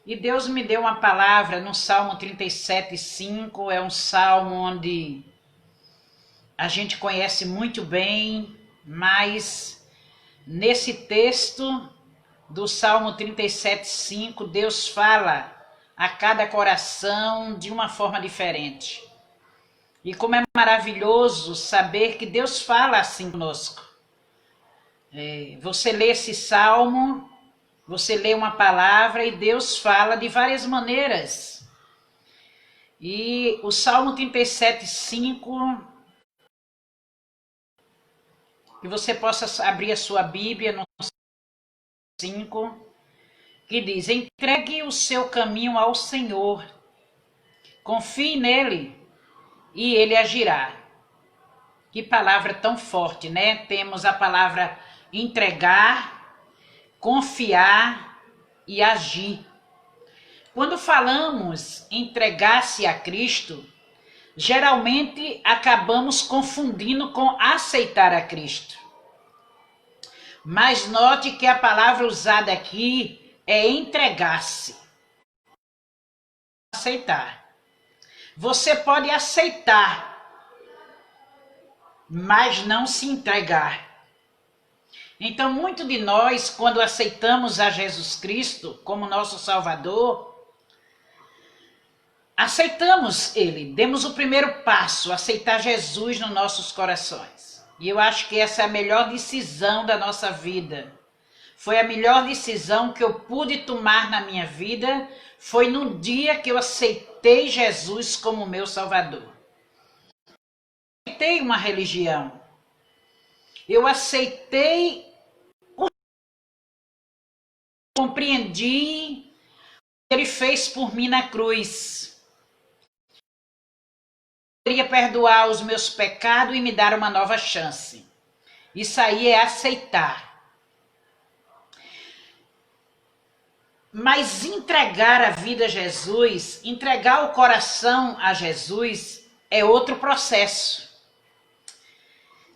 E Deus me deu uma palavra no Salmo 37:5, é um salmo onde a gente conhece muito bem, mas nesse texto do Salmo 37:5, Deus fala a cada coração de uma forma diferente. E como é maravilhoso saber que Deus fala assim conosco. Você lê esse salmo, você lê uma palavra e Deus fala de várias maneiras. E o Salmo 37:5, que você possa abrir a sua Bíblia no 5, que diz: entregue o seu caminho ao Senhor, confie nele e ele agirá. Que palavra tão forte, né? Temos a palavra entregar, confiar e agir. Quando falamos entregar-se a Cristo, geralmente acabamos confundindo com aceitar a Cristo. Mas note que a palavra usada aqui é entregar-se. Aceitar. Você pode aceitar, mas não se entregar. Então, muito de nós, quando aceitamos a Jesus Cristo como nosso Salvador, aceitamos Ele, demos o primeiro passo, aceitar Jesus nos nossos corações. E eu acho que essa é a melhor decisão da nossa vida. Foi a melhor decisão que eu pude tomar na minha vida, foi no dia que eu aceitei Jesus como meu Salvador. Eu aceitei uma religião. Eu aceitei, compreendi o que Ele fez por mim na cruz. Ele queria perdoar os meus pecados e me dar uma nova chance. Isso aí é aceitar. Mas entregar a vida a Jesus, entregar o coração a Jesus, é outro processo.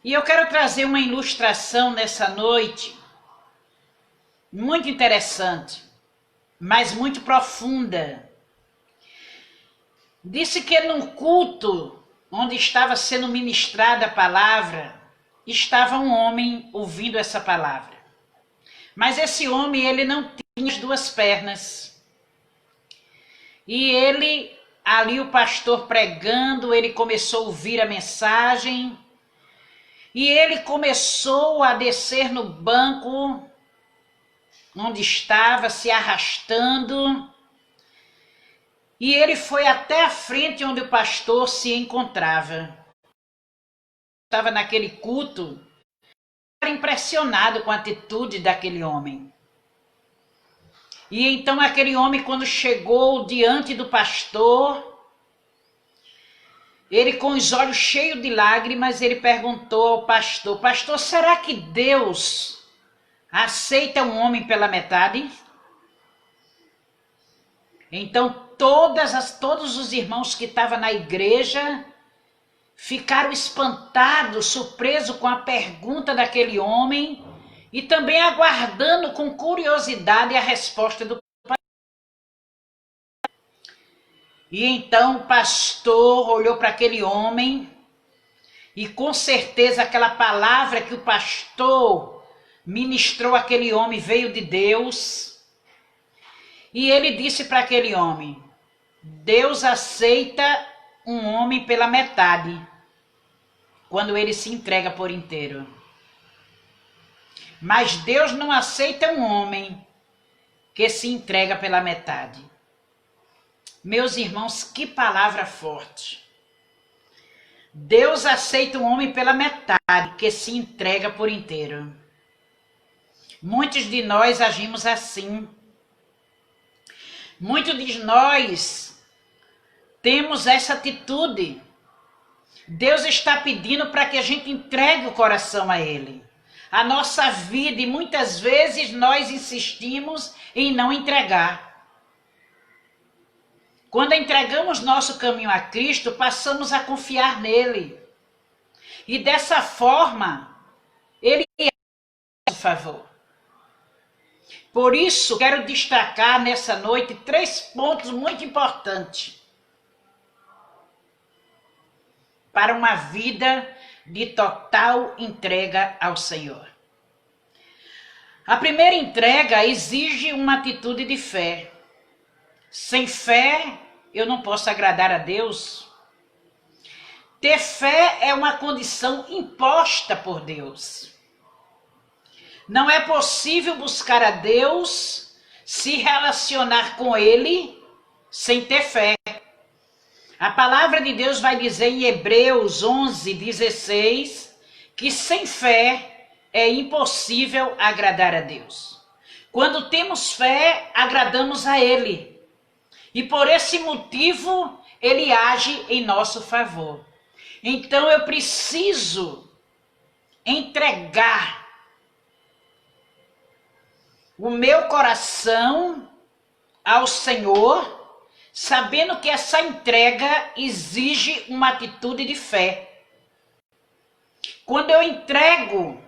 E eu quero trazer uma ilustração nessa noite, muito interessante, mas muito profunda. Disse que num culto onde estava sendo ministrada a palavra, estava um homem ouvindo essa palavra. Mas esse homem, ele não tinha as duas pernas. E ele, ali o pastor pregando, ele começou a ouvir a mensagem. E ele começou a descer no banco onde estava, se arrastando. E ele foi até a frente onde o pastor se encontrava. Estava naquele culto, era impressionado com a atitude daquele homem. E então aquele homem, quando chegou diante do pastor, ele com os olhos cheios de lágrimas, ele perguntou ao pastor: pastor, será que Deus aceita um homem pela metade? Então todos os irmãos que estavam na igreja ficaram espantados, surpresos com a pergunta daquele homem e também aguardando com curiosidade a resposta do pastor. E então o pastor olhou para aquele homem e com certeza aquela palavra que o pastor ministrou àquele homem veio de Deus. E ele disse para aquele homem: Deus aceita um homem pela metade, quando ele se entrega por inteiro. Mas Deus não aceita um homem que se entrega pela metade. Meus irmãos, que palavra forte. Deus aceita um homem pela metade, que se entrega por inteiro. Muitos de nós agimos assim. Muitos de nós temos essa atitude. Deus está pedindo para que a gente entregue o coração a Ele. A nossa vida, e muitas vezes nós insistimos em não entregar. Quando entregamos nosso caminho a Cristo, passamos a confiar nele. E dessa forma, ele é a nosso favor. Por isso, quero destacar nessa noite 3 pontos muito importantes para uma vida de total entrega ao Senhor. A primeira entrega exige uma atitude de fé. Sem fé, eu não posso agradar a Deus. Ter fé é uma condição imposta por Deus. Não é possível buscar a Deus, se relacionar com Ele, sem ter fé. A palavra de Deus vai dizer em Hebreus 11:16, que sem fé é impossível agradar a Deus. Quando temos fé, agradamos a Ele. E por esse motivo, Ele age em nosso favor. Então eu preciso entregar o meu coração ao Senhor, sabendo que essa entrega exige uma atitude de fé. Quando eu entrego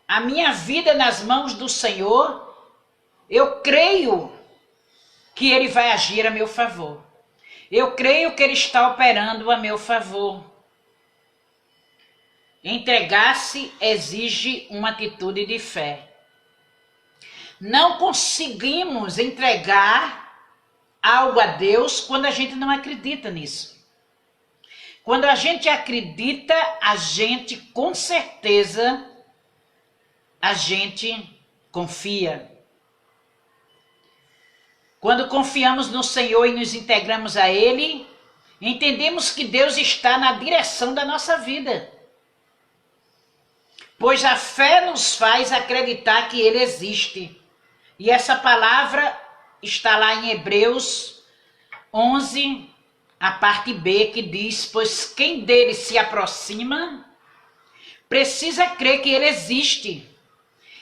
a minha vida nas mãos do Senhor, eu creio que Ele vai agir a meu favor. Eu creio que Ele está operando a meu favor. Entregar-se exige uma atitude de fé. Não conseguimos entregar algo a Deus quando a gente não acredita nisso. Quando a gente acredita, a gente com certeza, a gente confia. Quando confiamos no Senhor e nos integramos a Ele, entendemos que Deus está na direção da nossa vida. Pois a fé nos faz acreditar que Ele existe. E essa palavra está lá em Hebreus 11, a parte B, que diz: pois quem dele se aproxima, precisa crer que Ele existe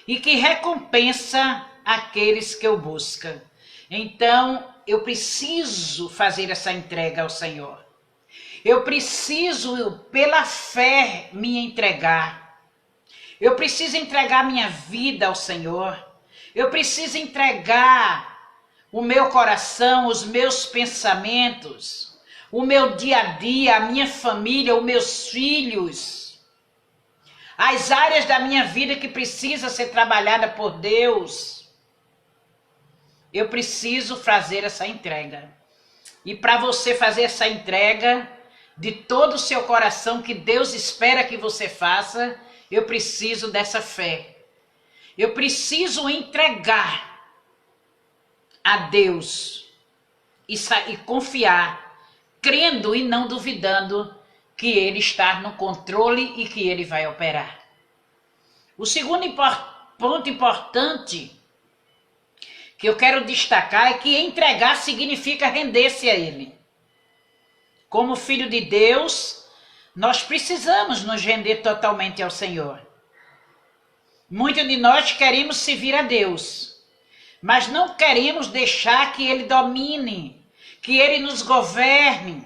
e que recompensa aqueles que o buscam. Então, eu preciso fazer essa entrega ao Senhor. Eu preciso, pela fé, me entregar. Eu preciso entregar minha vida ao Senhor. Eu preciso entregar o meu coração, os meus pensamentos, o meu dia a dia, a minha família, os meus filhos, as áreas da minha vida que precisa ser trabalhada por Deus. Eu preciso fazer essa entrega. E para você fazer essa entrega de todo o seu coração, que Deus espera que você faça, eu preciso dessa fé. Eu preciso entregar a Deus e confiar, crendo e não duvidando que Ele está no controle e que Ele vai operar. O segundo ponto importante que eu quero destacar é que entregar significa render-se a Ele. Como filho de Deus, nós precisamos nos render totalmente ao Senhor. Muitos de nós queremos servir a Deus, mas não queremos deixar que Ele domine, que Ele nos governe,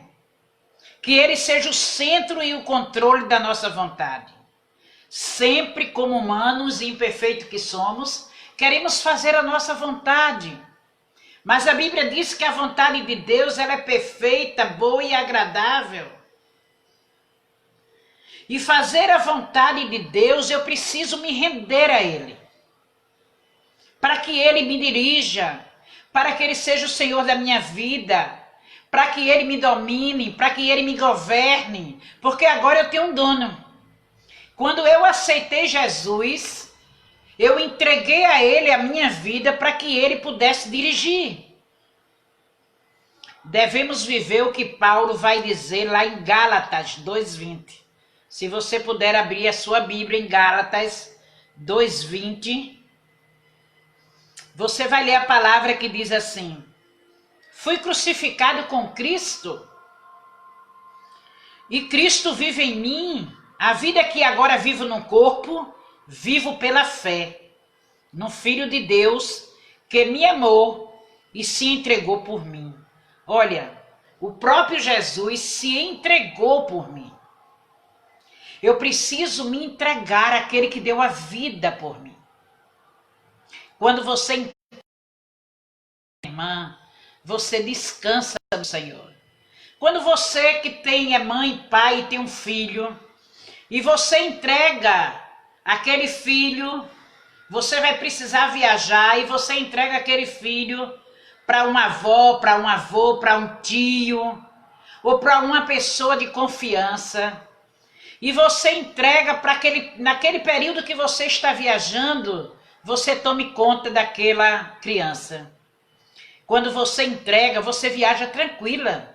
que Ele seja o centro e o controle da nossa vontade. Sempre, como humanos imperfeitos que somos, queremos fazer a nossa vontade. Mas a Bíblia diz que a vontade de Deus ela é perfeita, boa e agradável. E fazer a vontade de Deus, eu preciso me render a Ele. Para que Ele me dirija, para que Ele seja o Senhor da minha vida, para que Ele me domine, para que Ele me governe, porque agora eu tenho um dono. Quando eu aceitei Jesus, eu entreguei a Ele a minha vida para que Ele pudesse dirigir. Devemos viver o que Paulo vai dizer lá em Gálatas 2:20. Se você puder abrir a sua Bíblia em Gálatas 2:20, você vai ler a palavra que diz assim: fui crucificado com Cristo e Cristo vive em mim. A vida que agora vivo no corpo, vivo pela fé no Filho de Deus que me amou e se entregou por mim. Olha, o próprio Jesus se entregou por mim. Eu preciso me entregar àquele que deu a vida por mim. Quando você, irmã, você descansa no Senhor. Quando você que tem é mãe, pai e tem um filho, e você entrega aquele filho, você vai precisar viajar e você entrega aquele filho para uma avó, para um avô, para um tio, ou para uma pessoa de confiança. E você entrega para naquele período que você está viajando, você tome conta daquela criança. Quando você entrega, você viaja tranquila.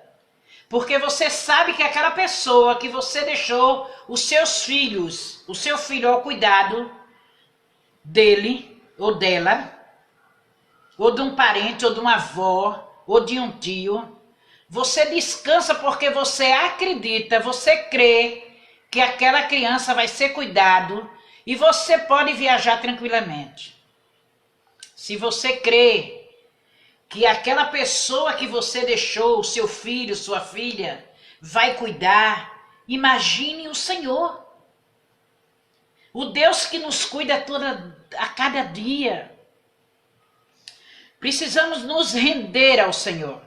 Porque você sabe que aquela pessoa que você deixou os seus filhos, o seu filho ao cuidado dele ou dela, ou de um parente, ou de uma avó, ou de um tio, você descansa porque você acredita, você crê que aquela criança vai ser cuidado e você pode viajar tranquilamente. Se você crê que aquela pessoa que você deixou, o seu filho, sua filha, vai cuidar, imagine o Senhor. O Deus que nos cuida a cada dia. Precisamos nos render ao Senhor.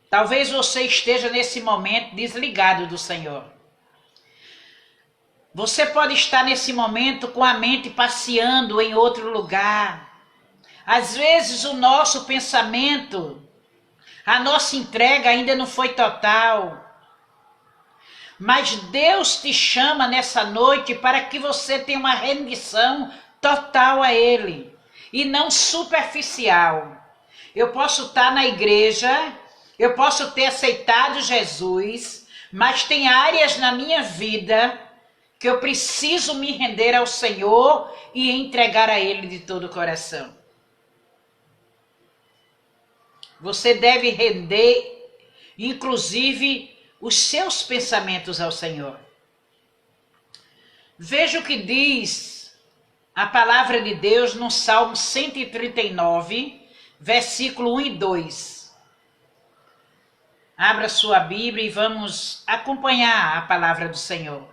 Talvez você esteja nesse momento desligado do Senhor. Você pode estar nesse momento com a mente passeando em outro lugar. Às vezes o nosso pensamento, a nossa entrega ainda não foi total. Mas Deus te chama nessa noite para que você tenha uma rendição total a Ele e não superficial. Eu posso estar na igreja, eu posso ter aceitado Jesus, mas tem áreas na minha vida que eu preciso me render ao Senhor e entregar a Ele de todo o coração. Você deve render, inclusive, os seus pensamentos ao Senhor. Veja o que diz a palavra de Deus no Salmo 139, versículo 1 e 2. Abra sua Bíblia e vamos acompanhar a palavra do Senhor.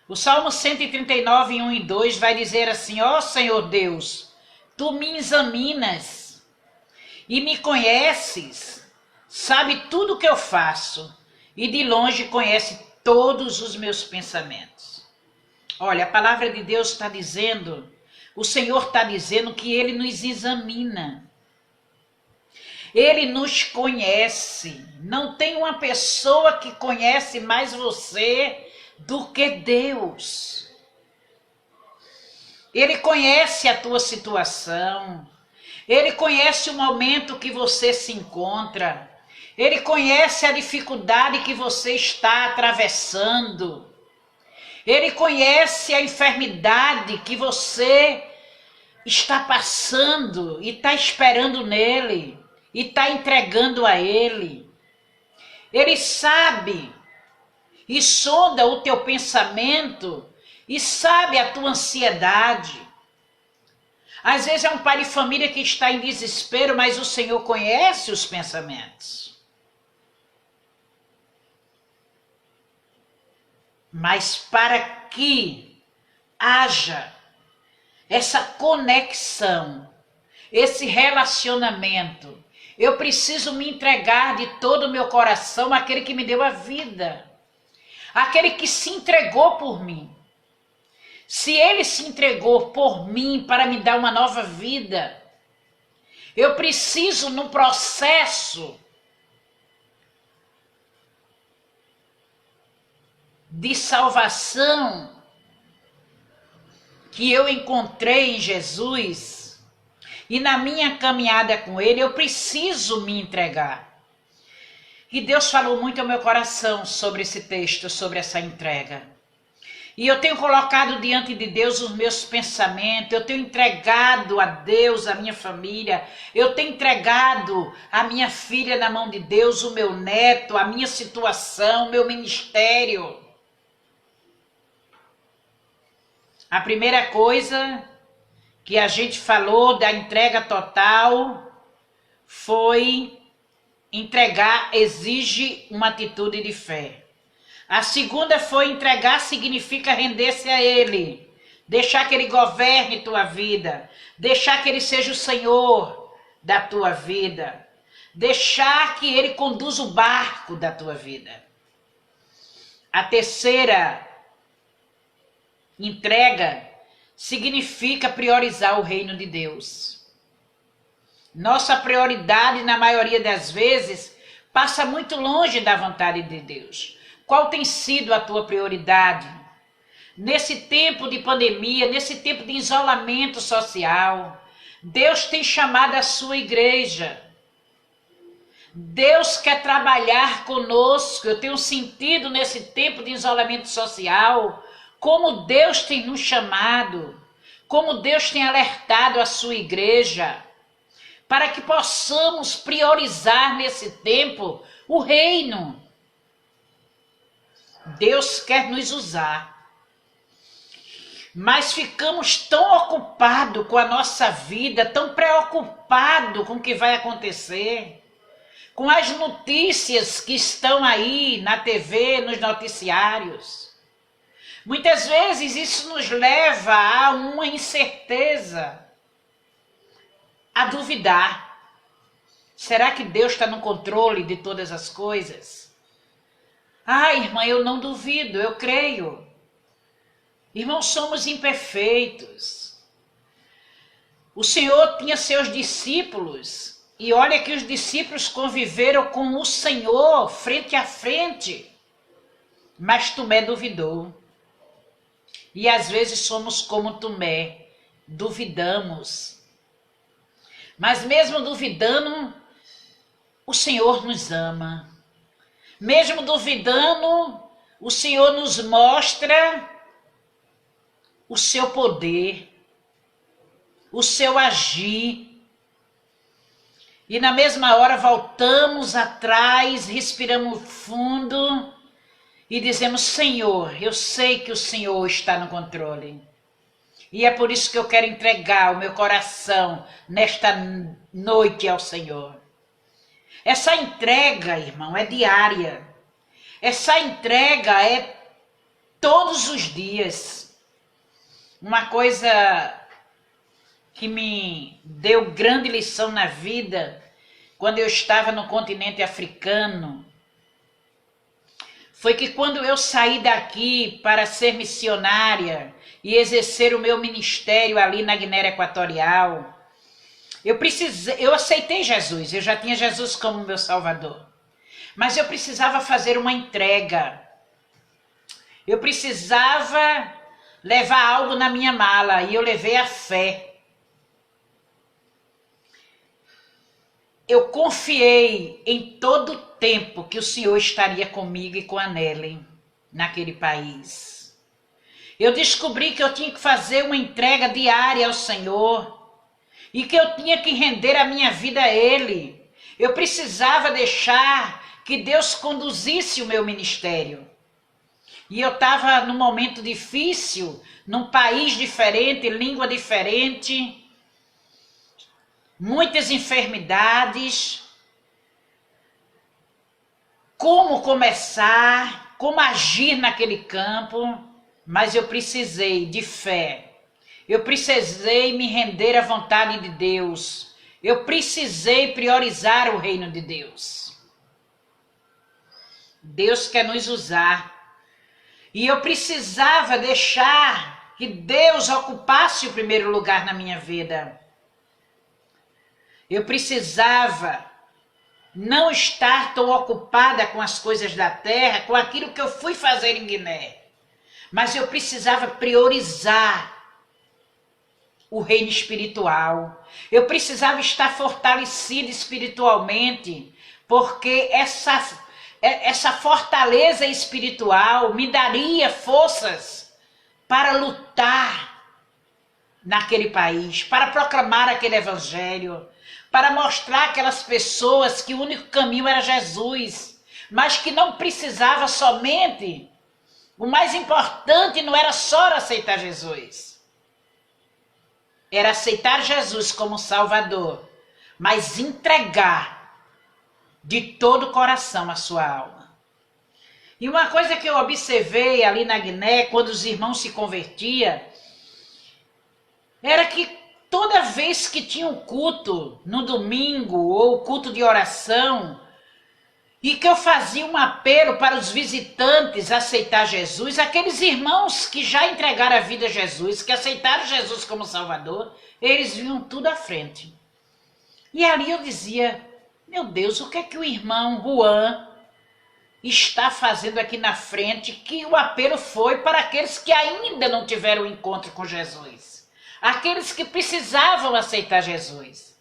O Salmo 139, 1 e 2 vai dizer assim: ó Senhor Deus, Tu me examinas e me conheces, sabe tudo o que eu faço e de longe conhece todos os meus pensamentos. Olha, a palavra de Deus está dizendo, o Senhor está dizendo que Ele nos examina. Ele nos conhece. Não tem uma pessoa que conhece mais você do que Deus. Ele conhece a tua situação. Ele conhece o momento que você se encontra. Ele conhece a dificuldade que você está atravessando. Ele conhece a enfermidade que você está passando e está esperando nele. E está entregando a Ele. Ele sabe e sonda o teu pensamento e sabe a tua ansiedade. Às vezes é um pai de família que está em desespero, mas o Senhor conhece os pensamentos. Mas para que haja essa conexão, esse relacionamento, eu preciso me entregar de todo o meu coração àquele que me deu a vida. Aquele que se entregou por mim. Se Ele se entregou por mim para me dar uma nova vida, eu preciso, no processo de salvação que eu encontrei em Jesus, e na minha caminhada com Ele, eu preciso me entregar. E Deus falou muito ao meu coração sobre esse texto, sobre essa entrega. E eu tenho colocado diante de Deus os meus pensamentos, eu tenho entregado a Deus a minha família, eu tenho entregado a minha filha na mão de Deus, o meu neto, a minha situação, o meu ministério. A primeira coisa que a gente falou da entrega total foi entregar, exige uma atitude de fé. A segunda foi entregar, significa render-se a Ele. Deixar que Ele governe tua vida. Deixar que Ele seja o Senhor da tua vida. Deixar que Ele conduza o barco da tua vida. A terceira entrega significa priorizar o reino de Deus. Nossa prioridade, na maioria das vezes, passa muito longe da vontade de Deus. Qual tem sido a tua prioridade? Nesse tempo de pandemia, nesse tempo de isolamento social, Deus tem chamado a sua igreja. Deus quer trabalhar conosco. Eu tenho sentido nesse tempo de isolamento social, como Deus tem nos chamado, como Deus tem alertado a sua igreja, para que possamos priorizar nesse tempo o reino. Deus quer nos usar, mas ficamos tão ocupados com a nossa vida, tão preocupados com o que vai acontecer, com as notícias que estão aí na TV, nos noticiários. Muitas vezes isso nos leva a uma incerteza, a duvidar. Será que Deus está no controle de todas as coisas? Ah, irmã, eu não duvido, eu creio. Irmãos, somos imperfeitos. O Senhor tinha seus discípulos, e olha que os discípulos conviveram com o Senhor frente a frente, mas Tomé duvidou. E às vezes somos como Tomé, duvidamos. Mas mesmo duvidando, o Senhor nos ama. Mesmo duvidando, o Senhor nos mostra o seu poder, o seu agir. E na mesma hora voltamos atrás, respiramos fundo e dizemos: Senhor, eu sei que o Senhor está no controle. E é por isso que eu quero entregar o meu coração nesta noite ao Senhor. Essa entrega, irmão, é diária. Essa entrega é todos os dias. Uma coisa que me deu grande lição na vida, quando eu estava no continente africano, foi que quando eu saí daqui para ser missionária e exercer o meu ministério ali na Guiné Equatorial, eu aceitei Jesus, eu já tinha Jesus como meu Salvador. Mas eu precisava fazer uma entrega. Eu precisava levar algo na minha mala e eu levei a fé. Eu confiei em todo o tempo que o Senhor estaria comigo e com a Nelly naquele país. Eu descobri que eu tinha que fazer uma entrega diária ao Senhor e que eu tinha que render a minha vida a Ele. Eu precisava deixar que Deus conduzisse o meu ministério. E eu estava num momento difícil, num país diferente, língua diferente, muitas enfermidades. Como começar, como agir naquele campo, mas eu precisei de fé. Eu precisei me render à vontade de Deus. Eu precisei priorizar o reino de Deus. Deus quer nos usar. E eu precisava deixar que Deus ocupasse o primeiro lugar na minha vida. Eu precisava não estar tão ocupada com as coisas da terra, com aquilo que eu fui fazer em Guiné. Mas eu precisava priorizar o reino espiritual. Eu precisava estar fortalecida espiritualmente, porque essa fortaleza espiritual me daria forças para lutar naquele país, para proclamar aquele evangelho, para mostrar aquelas pessoas que o único caminho era Jesus, mas que não precisava somente, o mais importante não era só aceitar Jesus, era aceitar Jesus como Salvador, mas entregar de todo o coração a sua alma. E uma coisa que eu observei ali na Guiné, quando os irmãos se convertiam, era que toda vez que tinha um culto no domingo ou culto de oração, e que eu fazia um apelo para os visitantes aceitar Jesus, aqueles irmãos que já entregaram a vida a Jesus, que aceitaram Jesus como Salvador, eles vinham tudo à frente. E ali eu dizia, meu Deus, o que é que o irmão Juan está fazendo aqui na frente, que o apelo foi para aqueles que ainda não tiveram encontro com Jesus, aqueles que precisavam aceitar Jesus.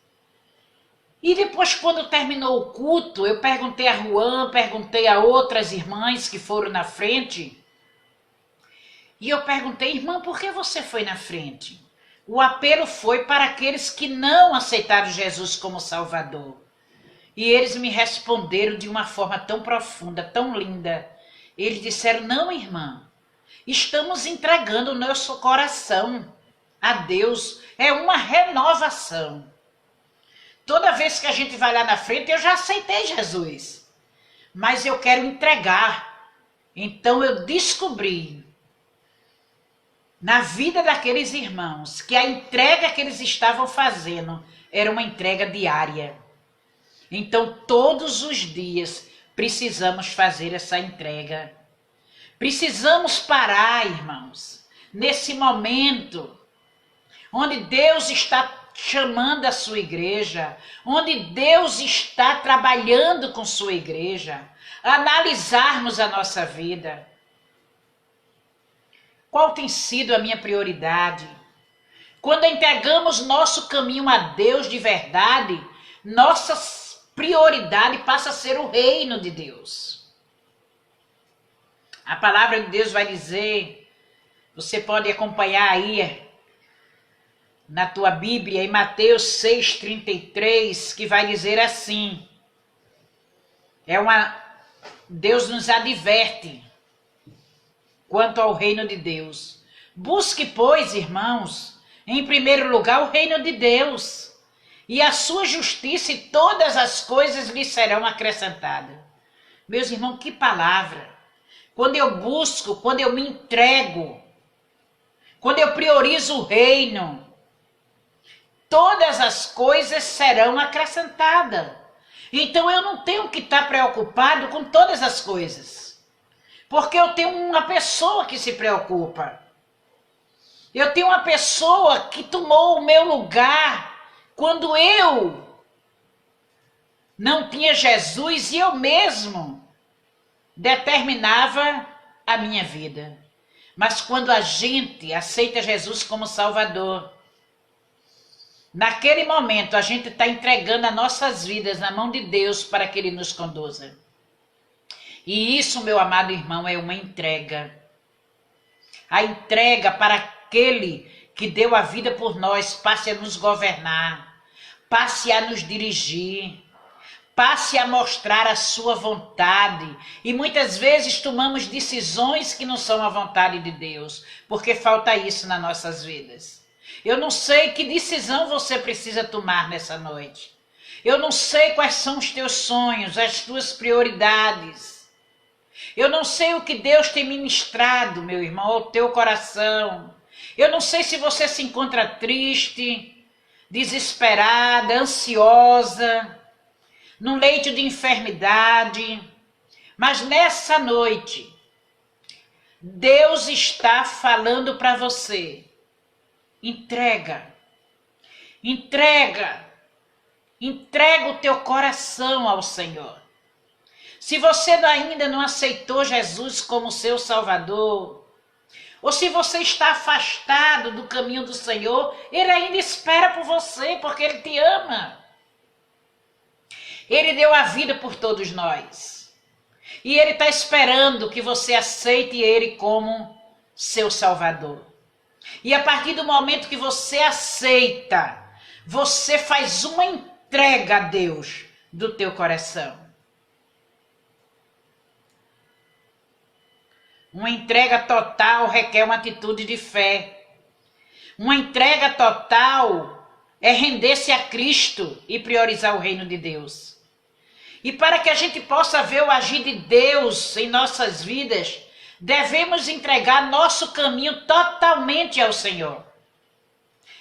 E depois, quando terminou o culto, eu perguntei a Juan, perguntei a outras irmãs que foram na frente, e eu perguntei, irmã, por que você foi na frente? O apelo foi para aqueles que não aceitaram Jesus como Salvador. E eles me responderam de uma forma tão profunda, tão linda. Eles disseram, não, irmã, estamos entregando o nosso coração a Deus. É uma renovação. Toda vez que a gente vai lá na frente, eu já aceitei Jesus. Mas eu quero entregar. Então eu descobri na vida daqueles irmãos que a entrega que eles estavam fazendo era uma entrega diária. Então todos os dias precisamos fazer essa entrega. Precisamos parar, irmãos, nesse momento onde Deus está chamando a sua igreja, onde Deus está trabalhando com sua igreja, analisarmos a nossa vida. Qual tem sido a minha prioridade? Quando entregamos nosso caminho a Deus de verdade, nossa prioridade passa a ser o reino de Deus. A palavra de Deus vai dizer, você pode acompanhar aí na tua Bíblia, em Mateus 6,33, que vai dizer assim, Deus nos adverte quanto ao reino de Deus. Busque, pois, irmãos, em primeiro lugar o reino de Deus, e a sua justiça, e todas as coisas lhe serão acrescentadas. Meus irmãos, que palavra! Quando eu busco, quando eu me entrego, quando eu priorizo o reino, todas as coisas serão acrescentadas. Então eu não tenho que estar preocupado com todas as coisas. Porque eu tenho uma pessoa que se preocupa. Eu tenho uma pessoa que tomou o meu lugar quando eu não tinha Jesus e eu mesmo determinava a minha vida. Mas quando a gente aceita Jesus como Salvador, naquele momento a gente está entregando as nossas vidas na mão de Deus para que Ele nos conduza. E isso, meu amado irmão, é uma entrega. A entrega para aquele que deu a vida por nós, passe a nos governar, passe a nos dirigir, passe a mostrar a sua vontade. E muitas vezes tomamos decisões que não são a vontade de Deus, porque falta isso nas nossas vidas. Eu não sei que decisão você precisa tomar nessa noite. Eu não sei quais são os teus sonhos, as tuas prioridades. Eu não sei o que Deus tem ministrado, meu irmão, ao teu coração. Eu não sei se você se encontra triste, desesperada, ansiosa, num leito de enfermidade. Mas nessa noite, Deus está falando para você. Entrega o teu coração ao Senhor. Se você ainda não aceitou Jesus como seu Salvador, ou se você está afastado do caminho do Senhor, Ele ainda espera por você, porque Ele te ama. Ele deu a vida por todos nós. E Ele está esperando que você aceite Ele como seu Salvador. E a partir do momento que você aceita, você faz uma entrega a Deus do teu coração. Uma entrega total requer uma atitude de fé. Uma entrega total é render-se a Cristo e priorizar o reino de Deus. E para que a gente possa ver o agir de Deus em nossas vidas, devemos entregar nosso caminho totalmente ao Senhor.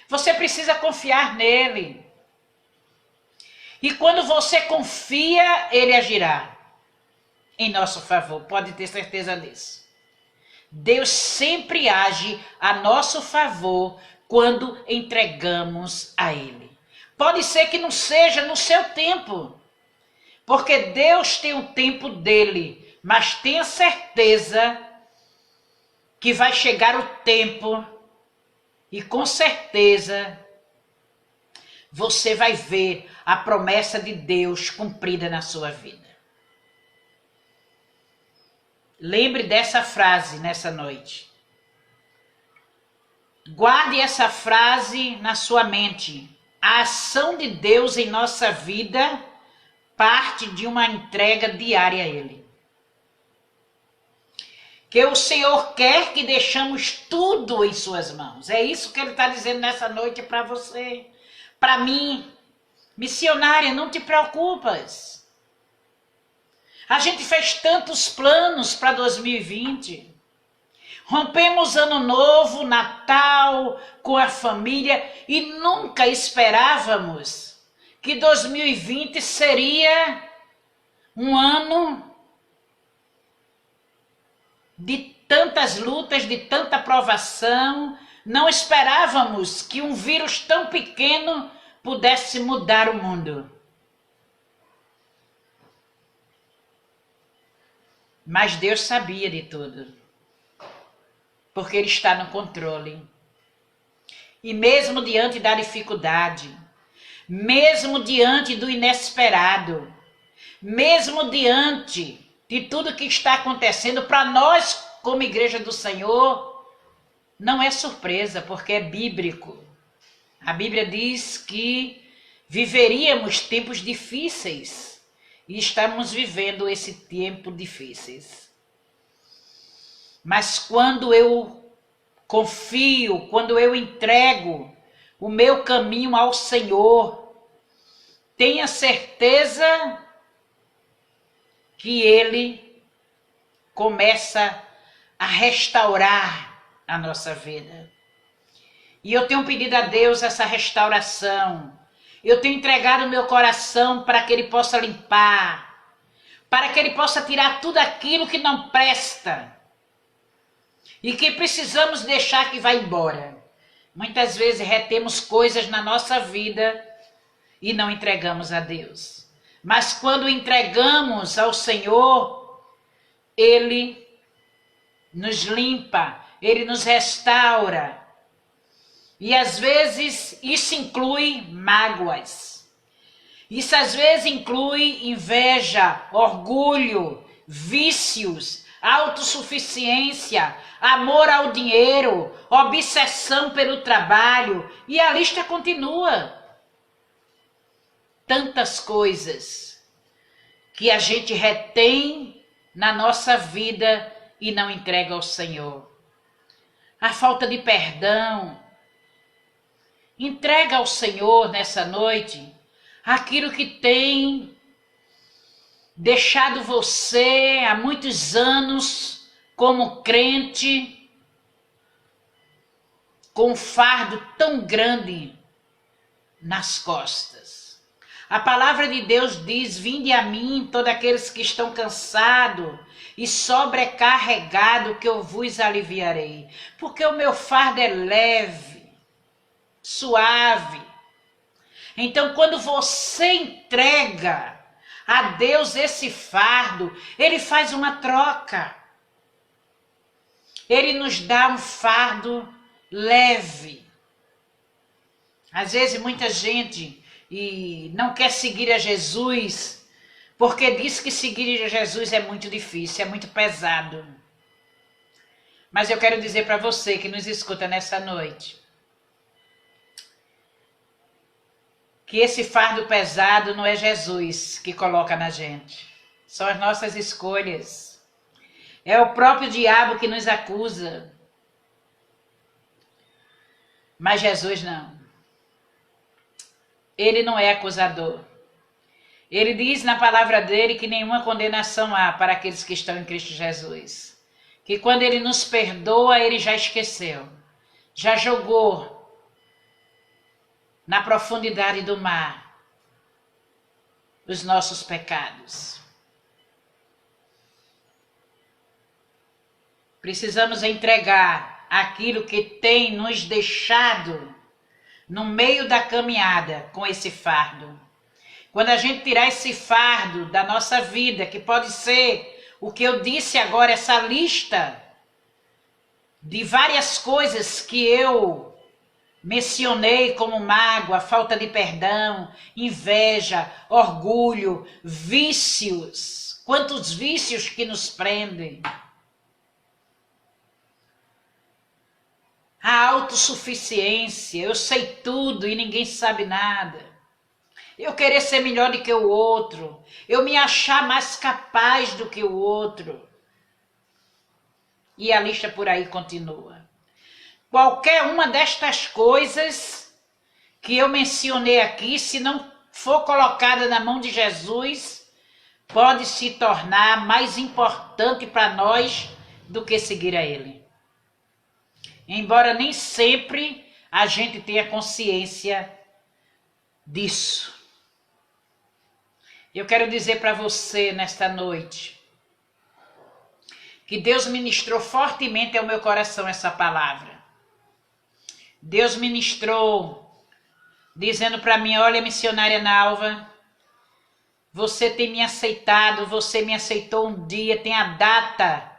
Você precisa confiar nele. E quando você confia, ele agirá em nosso favor. Pode ter certeza disso. Deus sempre age a nosso favor quando entregamos a ele. Pode ser que não seja no seu tempo, porque Deus tem o tempo dele, mas tenha certeza que vai chegar o tempo e com certeza você vai ver a promessa de Deus cumprida na sua vida. Lembre dessa frase nessa noite. Guarde essa frase na sua mente. A ação de Deus em nossa vida parte de uma entrega diária a Ele. Que o Senhor quer que deixamos tudo em suas mãos. É isso que Ele está dizendo nessa noite para você. Para mim, missionária, não te preocupas. A gente fez tantos planos para 2020. Rompemos ano novo, Natal, com a família e nunca esperávamos que 2020 seria um ano de tantas lutas, de tanta provação. Não esperávamos que um vírus tão pequeno pudesse mudar o mundo. Mas Deus sabia de tudo, porque Ele está no controle. E mesmo diante da dificuldade, mesmo diante do inesperado, mesmo diante de tudo que está acontecendo, para nós, como Igreja do Senhor, não é surpresa, porque é bíblico. A Bíblia diz que viveríamos tempos difíceis. E estamos vivendo esse tempo difíceis. Mas quando eu confio, quando eu entrego o meu caminho ao Senhor, tenha certeza que Ele começa a restaurar a nossa vida. E eu tenho pedido a Deus essa restauração. Eu tenho entregado o meu coração para que Ele possa limpar, para que Ele possa tirar tudo aquilo que não presta e que precisamos deixar que vá embora. Muitas vezes retemos coisas na nossa vida e não entregamos a Deus. Mas quando entregamos ao Senhor, Ele nos limpa, Ele nos restaura. E às vezes isso inclui mágoas. Isso às vezes inclui inveja, orgulho, vícios, autossuficiência, amor ao dinheiro, obsessão pelo trabalho. E a lista continua. Tantas coisas que a gente retém na nossa vida e não entrega ao Senhor. A falta de perdão. Entrega ao Senhor nessa noite aquilo que tem deixado você há muitos anos como crente com um fardo tão grande nas costas. A palavra de Deus diz: vinde a mim todos aqueles que estão cansados e sobrecarregados, que eu vos aliviarei. Porque o meu fardo é leve, suave. Então, quando você entrega a Deus esse fardo, Ele faz uma troca. Ele nos dá um fardo leve. Às vezes muita gente não quer seguir a Jesus, porque diz que seguir a Jesus é muito difícil, é muito pesado. Mas eu quero dizer para você que nos escuta nessa noite, que esse fardo pesado não é Jesus que coloca na gente. São as nossas escolhas. É o próprio diabo que nos acusa. Mas Jesus não. ele não é acusador. Ele diz na palavra dele que nenhuma condenação há para aqueles que estão em Cristo Jesus. Que quando ele nos perdoa, ele já esqueceu. Já jogou na profundidade do mar os nossos pecados. Precisamos entregar aquilo que tem nos deixado no meio da caminhada com esse fardo. Quando a gente tirar esse fardo da nossa vida, que pode ser o que eu disse agora, essa lista de várias coisas que eu mencionei como mágoa, falta de perdão, inveja, orgulho, vícios. Quantos vícios que nos prendem. A autossuficiência, eu sei tudo e ninguém sabe nada. Eu querer ser melhor do que o outro, eu me achar mais capaz do que o outro. E a lista por aí continua. Qualquer uma destas coisas que eu mencionei aqui, se não for colocada na mão de Jesus, pode se tornar mais importante para nós do que seguir a Ele. Embora nem sempre a gente tenha consciência disso. Eu quero dizer para você nesta noite que Deus ministrou fortemente ao meu coração essa palavra. Deus ministrou dizendo para mim: olha, missionária Nalva, você tem me aceitado, você me aceitou um dia, tem a data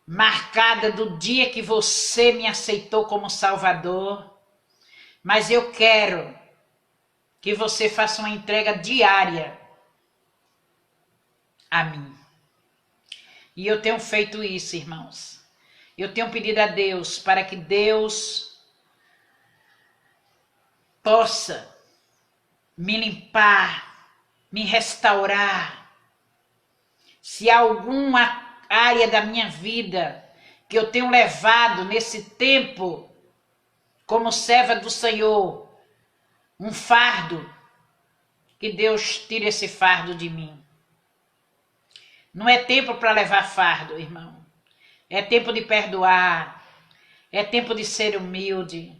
marcada do dia que você me aceitou como Salvador, mas eu quero que você faça uma entrega diária a mim. E eu tenho feito isso, irmãos. Eu tenho pedido a Deus para que Deus possa me limpar, me restaurar. Se há alguma área da minha vida que eu tenho levado nesse tempo como serva do Senhor, um fardo, que Deus tire esse fardo de mim. Não é tempo para levar fardo, irmão. É tempo de perdoar. É tempo de ser humilde.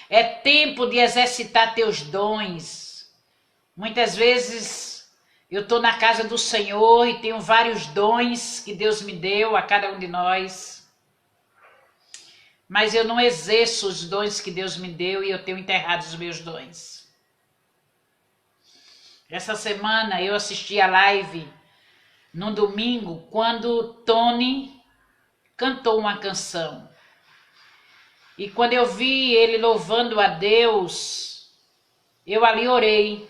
É tempo de exercitar teus dons. Muitas vezes eu estou na casa do Senhor e tenho vários dons que Deus me deu a cada um de nós. Mas eu não exerço os dons que Deus me deu e eu tenho enterrado os meus dons. Essa semana eu assisti a live no domingo, quando Tony cantou uma canção. E quando eu vi ele louvando a Deus, eu ali orei.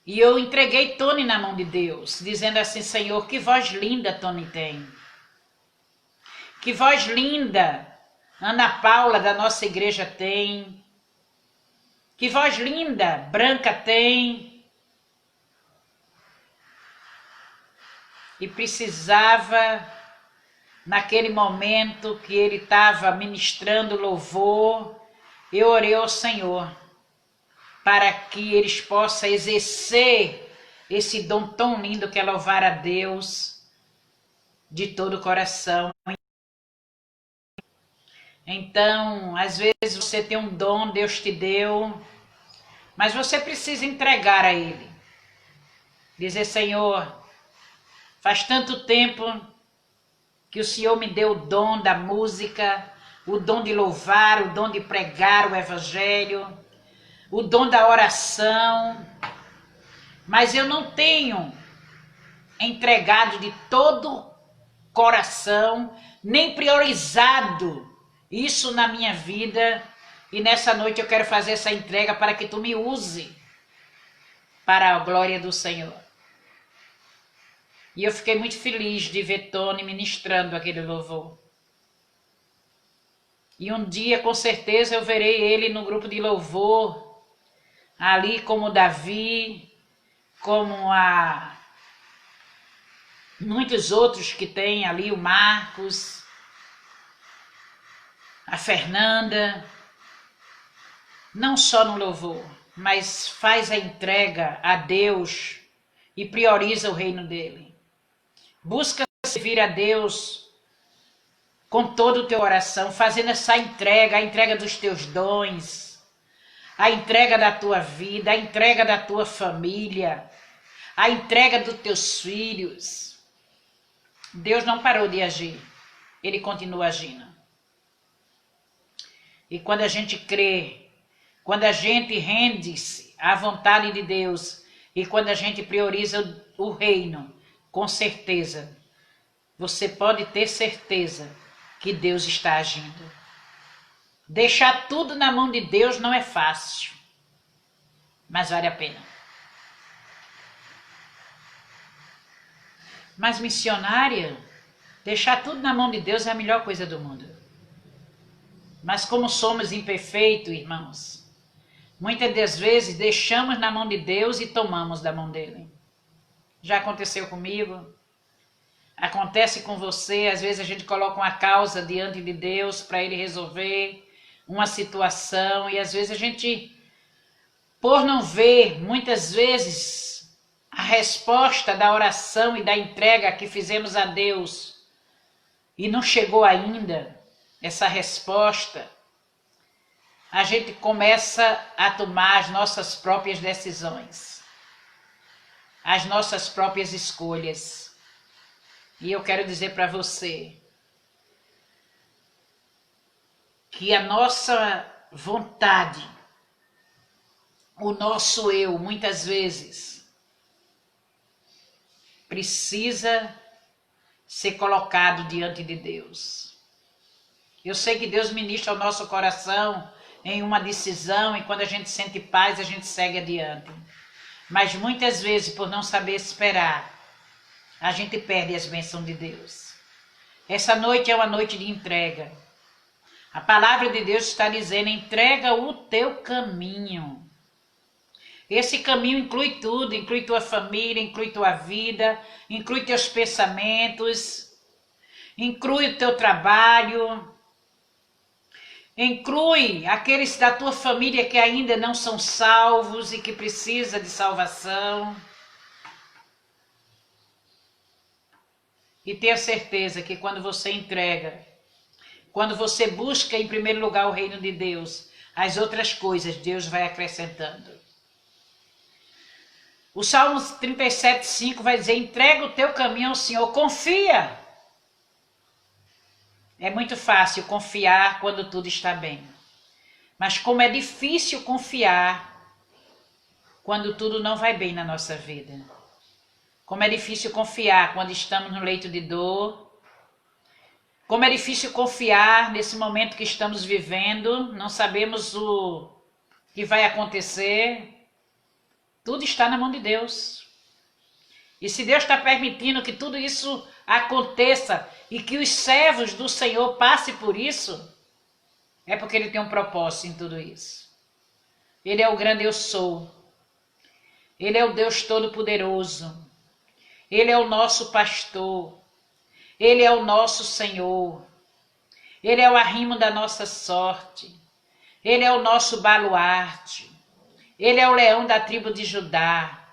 E eu entreguei Tony na mão de Deus, dizendo assim: Senhor, que voz linda Tony tem. Que voz linda Ana Paula da nossa igreja tem. Que voz linda Branca tem. E precisava, naquele momento que ele estava ministrando louvor, eu orei ao Senhor para que eles possam exercer esse dom tão lindo que é louvar a Deus de todo o coração. Então, às vezes você tem um dom, Deus te deu, mas você precisa entregar a Ele. Dizer: Senhor, faz tanto tempo que o Senhor me deu o dom da música, o dom de louvar, o dom de pregar o Evangelho, o dom da oração, mas eu não tenho entregado de todo coração, nem priorizado isso na minha vida. E nessa noite eu quero fazer essa entrega para que tu me use para a glória do Senhor. E eu fiquei muito feliz de ver Tony ministrando aquele louvor. E um dia, com certeza, eu verei ele no grupo de louvor, ali como Davi, como muitos outros que tem ali, o Marcos, a Fernanda, não só no louvor, mas faz a entrega a Deus e prioriza o reino dele. Busca servir a Deus com todo o teu coração, fazendo essa entrega, a entrega dos teus dons, a entrega da tua vida, a entrega da tua família, a entrega dos teus filhos. Deus não parou de agir, ele continua agindo. E quando a gente crê, quando a gente rende-se à vontade de Deus e quando a gente prioriza o reino, com certeza, você pode ter certeza que Deus está agindo. Deixar tudo na mão de Deus não é fácil, mas vale a pena. Mas missionária, deixar tudo na mão de Deus é a melhor coisa do mundo. Mas como somos imperfeitos, irmãos, muitas das vezes deixamos na mão de Deus e tomamos da mão dele. Já aconteceu comigo, acontece com você, às vezes a gente coloca uma causa diante de Deus para ele resolver uma situação e às vezes a gente, por não ver, muitas vezes, a resposta da oração e da entrega que fizemos a Deus e não chegou ainda essa resposta, a gente começa a tomar as nossas próprias decisões, as nossas próprias escolhas. E eu quero dizer para você que a nossa vontade, o nosso eu, muitas vezes, precisa ser colocado diante de Deus. Eu sei que Deus ministra ao nosso coração em uma decisão e quando a gente sente paz, a gente segue adiante. Mas muitas vezes, por não saber esperar, a gente perde as bênçãos de Deus. Essa noite é uma noite de entrega. A palavra de Deus está dizendo, entrega o teu caminho. Esse caminho inclui tudo, inclui tua família, inclui tua vida, inclui teus pensamentos, inclui o teu trabalho, inclui aqueles da tua família que ainda não são salvos e que precisam de salvação. E tenha certeza que quando você entrega, quando você busca em primeiro lugar o reino de Deus, as outras coisas Deus vai acrescentando. O Salmo 37:5 vai dizer, entrega o teu caminho ao Senhor, confia. É muito fácil confiar quando tudo está bem. Mas como é difícil confiar quando tudo não vai bem na nossa vida. Como é difícil confiar quando estamos no leito de dor. Como é difícil confiar nesse momento que estamos vivendo. Não sabemos o que vai acontecer. Tudo está na mão de Deus. E se Deus está permitindo que tudo isso aconteça e que os servos do Senhor passem por isso, é porque Ele tem um propósito em tudo isso. Ele é o grande eu sou. Ele é o Deus Todo-Poderoso. Ele é o nosso pastor. Ele é o nosso Senhor. Ele é o arrimo da nossa sorte. Ele é o nosso baluarte. Ele é o leão da tribo de Judá.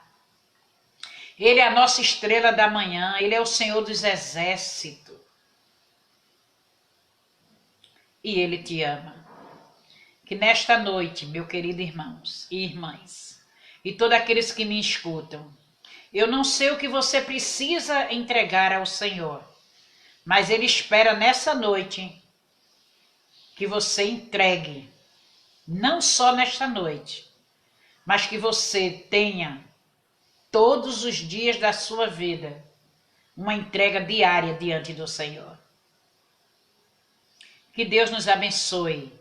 Ele é a nossa estrela da manhã. Ele é o Senhor dos exércitos. E Ele te ama. Que nesta noite, meu querido irmãos e irmãs, e todos aqueles que me escutam, eu não sei o que você precisa entregar ao Senhor, mas Ele espera nessa noite que você entregue, não só nesta noite, mas que você tenha todos os dias da sua vida uma entrega diária diante do Senhor. Que Deus nos abençoe